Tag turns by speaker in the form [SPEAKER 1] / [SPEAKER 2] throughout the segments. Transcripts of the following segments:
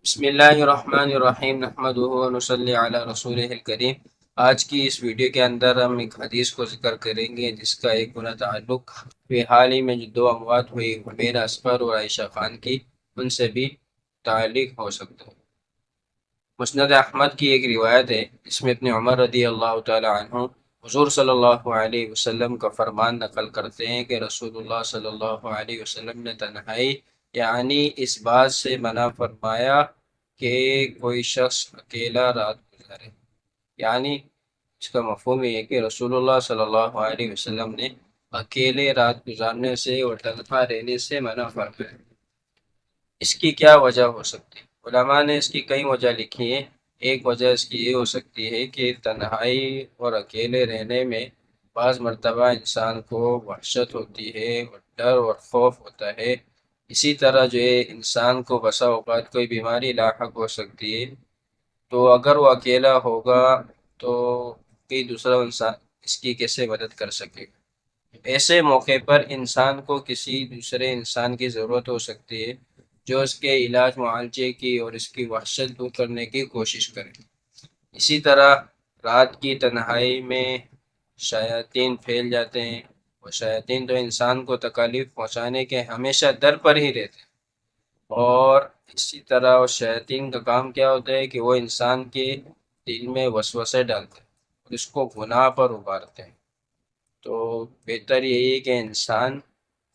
[SPEAKER 1] بسم اللہ الرحمن الرحیم نحمدہ ونصلی علی رسولہ الکریم۔ آج کی اس ویڈیو کے اندر ہم ایک حدیث کو ذکر کریں گے جس کا ایک گنا تعلق فی حال ہی میں جو دو اموات ہوئی حمیر اصغر اور عائشہ خان کی، ان سے بھی تعلق ہو سکتا ہے۔ مسند احمد کی ایک روایت ہے جس میں ابن عمر رضی اللہ تعالی عنہ حضور صلی اللہ علیہ وسلم کا فرمان نقل کرتے ہیں کہ رسول اللہ صلی اللہ علیہ وسلم نے تنہائی یعنی اس بات سے منع فرمایا کہ کوئی شخص اکیلا رات گزارے، یعنی اس کا مفہوم یہ ہے کہ رسول اللہ صلی اللہ علیہ وسلم نے اکیلے رات گزارنے سے اور تنہا رہنے سے منع فرمایا۔ اس کی کیا وجہ ہو سکتی ہے؟ علماء نے اس کی کئی وجہ لکھی ہیں۔ ایک وجہ اس کی یہ ہو سکتی ہے کہ تنہائی اور اکیلے رہنے میں بعض مرتبہ انسان کو وحشت ہوتی ہے اور ڈر اور خوف ہوتا ہے۔ اسی طرح جو ہے انسان کو بسا اوقات کوئی بیماری لاحق ہو سکتی ہے، تو اگر وہ اکیلا ہوگا تو کوئی دوسرا انسان اس کی کیسے مدد کر سکے گا؟ ایسے موقع پر انسان کو کسی دوسرے انسان کی ضرورت ہو سکتی ہے جو اس کے علاج معالجے کی اور اس کی وحشت دور کرنے کی کوشش کرے۔ اسی طرح رات کی تنہائی میں شیاطین پھیل جاتے ہیں، اور شیاطین تو انسان کو تکالیف پہنچانے کے ہمیشہ در پر ہی رہتے ہیں، اور اسی طرح شیاطین کا کام کیا ہوتا ہے کہ وہ انسان کے دل میں وسوسے ڈالتے ہیں اور اس کو گناہ پر ابھارتے ہیں۔ تو بہتر یہی ہے کہ انسان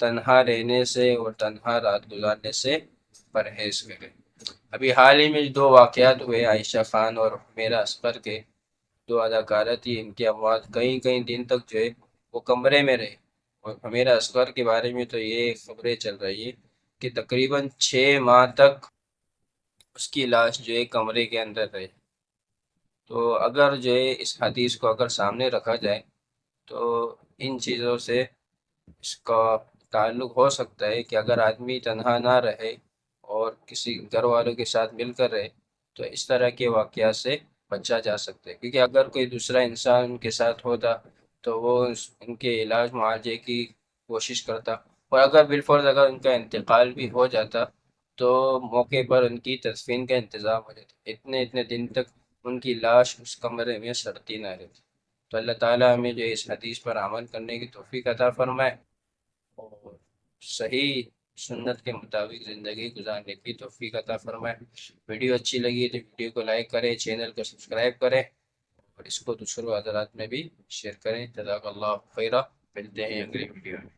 [SPEAKER 1] تنہا رہنے سے اور تنہا رات گزارنے سے پرہیز کرے۔ ابھی حال ہی میں دو واقعات ہوئے عائشہ خان اور حمیرہ اصغر کے، دو اداکارہ تھی، ان کی اموات کئی کئی دن تک جو ہے وہ کمرے میں رہے، اور حمیرہ اصغر کے بارے میں تو یہ خبریں چل رہی ہے کہ تقریباً 6 ماہ تک اس کی لاش جو ہے کمرے کے اندر رہے۔ تو اگر جو ہے اس حدیث کو اگر سامنے رکھا جائے تو ان چیزوں سے اس کا تعلق ہو سکتا ہے کہ اگر آدمی تنہا نہ رہے اور کسی گھر والوں کے ساتھ مل کر رہے تو اس طرح کے واقعات سے بچا جا سکتا ہے، کیونکہ اگر کوئی دوسرا انسان ان کے ساتھ ہوتا تو وہ ان کے علاج معالجے کی کوشش کرتا، اور اگر بالفرض اگر ان کا انتقال بھی ہو جاتا تو موقع پر ان کی تدفین کا انتظام ہو جاتا، اتنے اتنے دن تک ان کی لاش اس کمرے میں سڑتی نہ رہتی۔ تو اللہ تعالیٰ ہمیں جو اس حدیث پر عمل کرنے کی توفیق عطا فرمائے اور صحیح سنت کے مطابق زندگی گزارنے کی توفیق عطا فرمائے۔ ویڈیو اچھی لگی تو ویڈیو کو لائک کریں، چینل کو سبسکرائب کریں، اور اس کو دوسروں حضرات میں بھی شیئر کریں۔ جزاک اللہ خیرہ، ملتے ہیں اگلی ویڈیو میں۔